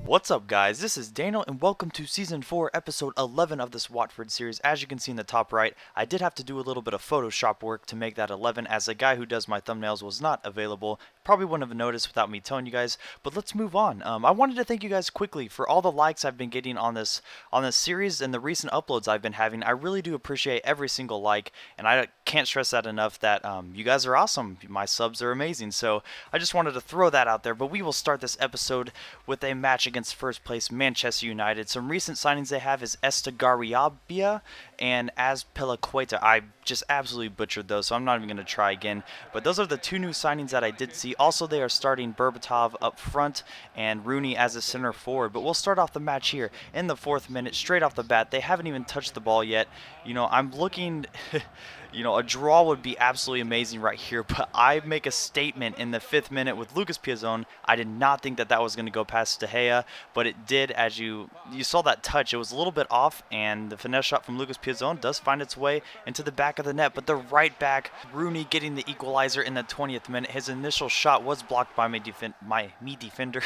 What's up, guys? This is Daniel, and welcome to Season 4, Episode 11 of this Watford series. As you can see in the top right, I did have to do a little bit of Photoshop work to make that 11, as the guy who does my thumbnails was not available. Probably wouldn't have noticed without me telling you guys, but let's move on. I wanted to thank you guys quickly for all the likes I've been getting on this series and the recent uploads I've been having. I really do appreciate every single like, and I can't stress that enough that you guys are awesome. My subs are amazing, so I just wanted to throw that out there. But we will start this episode with a match against first place Manchester United. Some recent signings they have is Estegariabia and Azpilicueta. I just absolutely butchered those, so I'm not even going to try again. But those are the two new signings that I did see. Also, they are starting Berbatov up front and Rooney as a center forward. But we'll start off the match here in the 4th minute, straight off the bat. They haven't even touched the ball yet. You know, I'm looking... a draw would be absolutely amazing right here, but I make a statement in the 5th minute with Lucas Piazon. I did not think that was going to go past De Gea, but it did. As you saw that touch, it was a little bit off, and the finesse shot from Lucas Piazon does find its way into the back of the net. But the right back, Rooney, getting the equalizer in the 20th minute. His initial shot was blocked by my defender,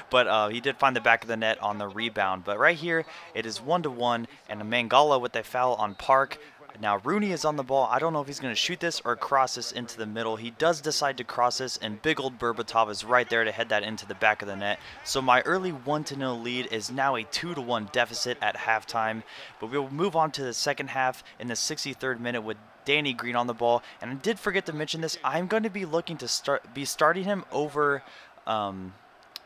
but he did find the back of the net on the rebound. But right here, it is 1-1, and a Mangala with a foul on Park. Now, Rooney is on the ball. I don't know if he's going to shoot this or cross this into the middle. He does decide to cross this, and big old Berbatov is right there to head that into the back of the net. So my early 1-0 lead is now a 2-1 deficit at halftime. But we'll move on to the second half in the 63rd minute with Danny Green on the ball. And I did forget to mention this. I'm going to be looking to starting him over...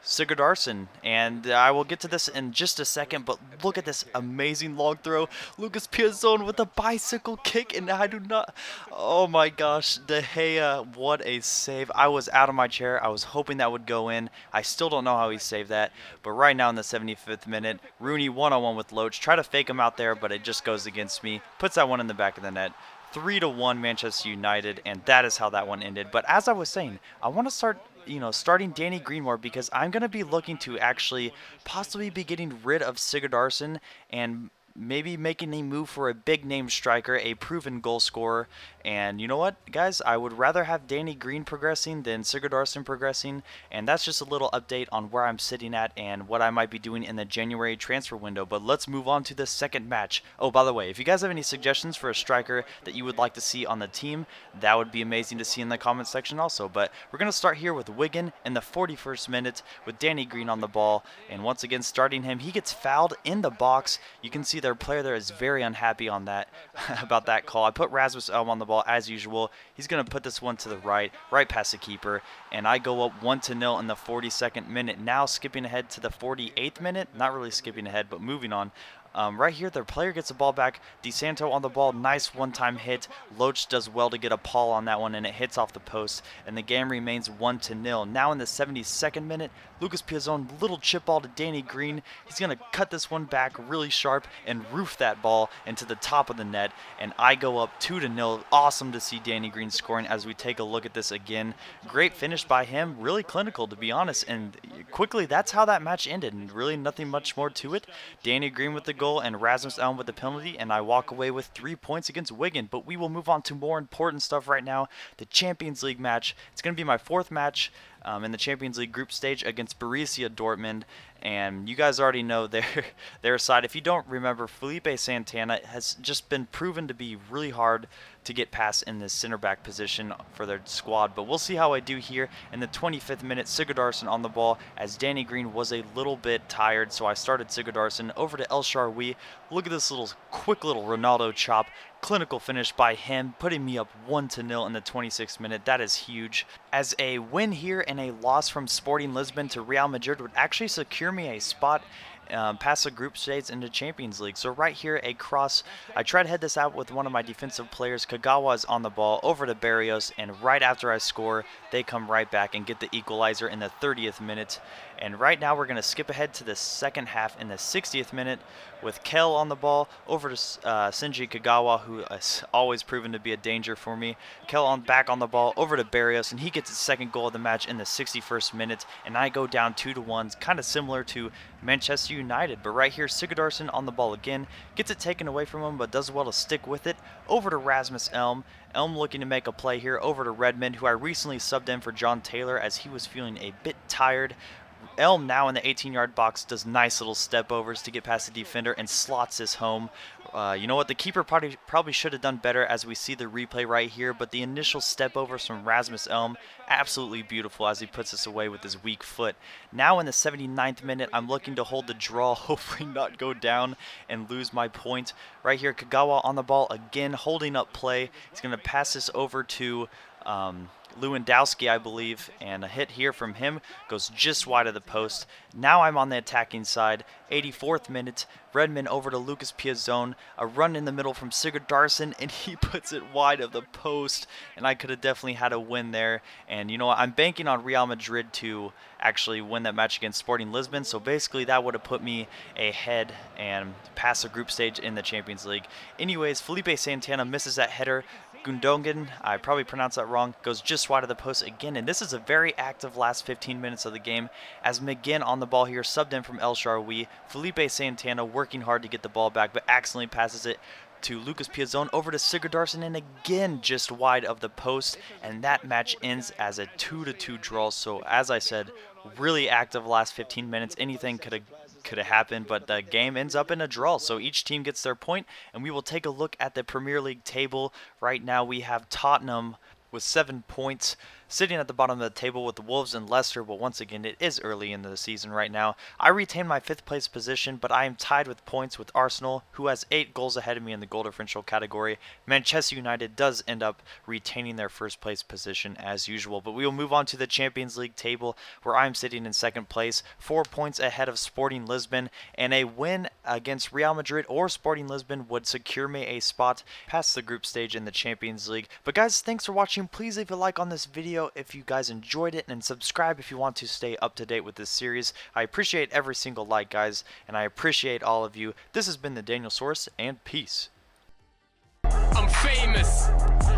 Sigurdarsson, and I will get to this in just a second, but look at this amazing long throw. Lucas Piazon with a bicycle kick, and I do not... Oh my gosh, De Gea, what a save. I was out of my chair. I was hoping that would go in. I still don't know how he saved that, but right now in the 75th minute, Rooney one-on-one with Loach. Try to fake him out there, but it just goes against me. Puts that one in the back of the net. 3-1 Manchester United, and that is how that one ended. But as I was saying, I want to start... starting Danny Green more, because I'm going to be looking to actually possibly be getting rid of Sigurdarsson and maybe making a move for a big-name striker, a proven goal scorer. And you know what, guys? I would rather have Danny Green progressing than Sigurdarsson progressing. And that's just a little update on where I'm sitting at and what I might be doing in the January transfer window. But let's move on to the second match. Oh, by the way, if you guys have any suggestions for a striker that you would like to see on the team, that would be amazing to see in the comment section also. But we're going to start here with Wigan in the 41st minute with Danny Green on the ball. And once again, starting him, he gets fouled in the box. You can see their player there is very unhappy on that about that call. I put Rasmus Elm on the ball as usual. He's going to put this one to the right past the keeper, and I go up 1-0 in the 42nd minute. Now skipping ahead to the 48th minute, not really skipping ahead, but moving on. Right here, their player gets the ball back. DeSanto on the ball, nice one-time hit. Loach does well to get a paul on that one, and it hits off the post, and the game remains 1-0. Now in the 72nd minute, Lucas Piazon, little chip ball to Danny Green. He's going to cut this one back really sharp and roof that ball into the top of the net, and I go up 2-0. Awesome to see Danny Green scoring as we take a look at this again. Great finish by him, really clinical to be honest, and quickly that's how that match ended, and really nothing much more to it. Danny Green with the goal and Rasmus Elm with the penalty, and I walk away with 3 points against Wigan. But we will move on to more important stuff right now, the Champions League match. It's going to be my 4th match in the Champions League group stage against Borussia Dortmund, and you guys already know their side. If you don't remember, Felipe Santana has just been proven to be really hard to get past in this center back position for their squad, but we'll see how I do here in the 25th minute. Sigurdarsson on the ball as Danny Green was a little bit tired, so I started Sigurdarsson over to El Shaarawy. Look at this quick little Ronaldo chop. Clinical finish by him, putting me up 1-0 in the 26th minute. That is huge. As a win here and a loss from Sporting Lisbon to Real Madrid would actually secure me a spot past the group stage into Champions League. So right here, a cross. I try to head this out with one of my defensive players. Kagawa is on the ball over to Barrios, and right after I score, they come right back and get the equalizer in the 30th minute. And right now we're going to skip ahead to the second half in the 60th minute with Kel on the ball over to Shinji Kagawa, who has always proven to be a danger for me. Kel back on the ball over to Barrios, and he gets his second goal of the match in the 61st minute, and I go down 2-1, kind of similar to Manchester United. But right here, Sigurdarsson on the ball again, gets it taken away from him, but does well to stick with it. Over to Rasmus Elm. Elm looking to make a play here over to Redmond, who I recently subbed in for John Taylor as he was feeling a bit tired. Elm now in the 18-yard box does nice little step overs to get past the defender and slots this home. You know what, the keeper probably should have done better, as we see the replay right here, but the initial step overs from Rasmus Elm, absolutely beautiful as he puts this away with his weak foot. Now in the 79th minute, I'm looking to hold the draw, hopefully not go down and lose my point. Right here, Kagawa on the ball again, holding up play. He's going to pass this over to Lewandowski, I believe, and a hit here from him goes just wide of the post. Now I'm on the attacking side. 84th minute, Redmond over to Lucas Piazzone, a run in the middle from Sigurdarsson, and he puts it wide of the post, and I could have definitely had a win there. And you know what, I'm banking on Real Madrid to actually win that match against Sporting Lisbon, so basically that would have put me ahead and past the group stage in the Champions League. Anyways, Felipe Santana misses that header. Gundogan, I probably pronounced that wrong, goes just wide of the post again, and this is a very active last 15 minutes of the game as McGinn on the ball here, subbed in from El Shaarawy. Felipe Santana working hard to get the ball back, but accidentally passes it to Lucas Piazzone over to Sigurdarsson, and again just wide of the post, and that match ends as a 2-2 draw. So as I said, really active last 15 minutes. Anything could have happened, but the game ends up in a draw, so each team gets their point, and we will take a look at the Premier League table. Right now we have Tottenham with 7 points, sitting at the bottom of the table with the Wolves and Leicester, but once again, it is early in the season right now. I retain my 5th place position, but I am tied with points with Arsenal, who has 8 goals ahead of me in the goal differential category. Manchester United does end up retaining their 1st place position as usual, but we will move on to the Champions League table, where I'm sitting in 2nd place, 4 points ahead of Sporting Lisbon, and a win against Real Madrid or Sporting Lisbon would secure me a spot past the group stage in the Champions League. But guys, thanks for watching. Please leave a like on this video if you guys enjoyed it, and subscribe if you want to stay up to date with this series. I appreciate every single like, guys, and I appreciate all of you. This has been Thedanielsaurus, and peace. I'm famous.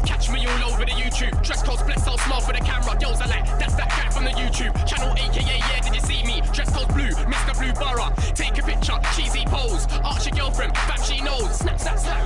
Catch me all over the YouTube. Dress codes blessed, so small for the camera. Girls are like, that's that guy from the YouTube channel, aka yeah, did you see me? Dress code blue, Mr. Blue Borough. Take a picture, cheesy pose. Ask your girlfriend, fam, she knows. Snap, snap, snap.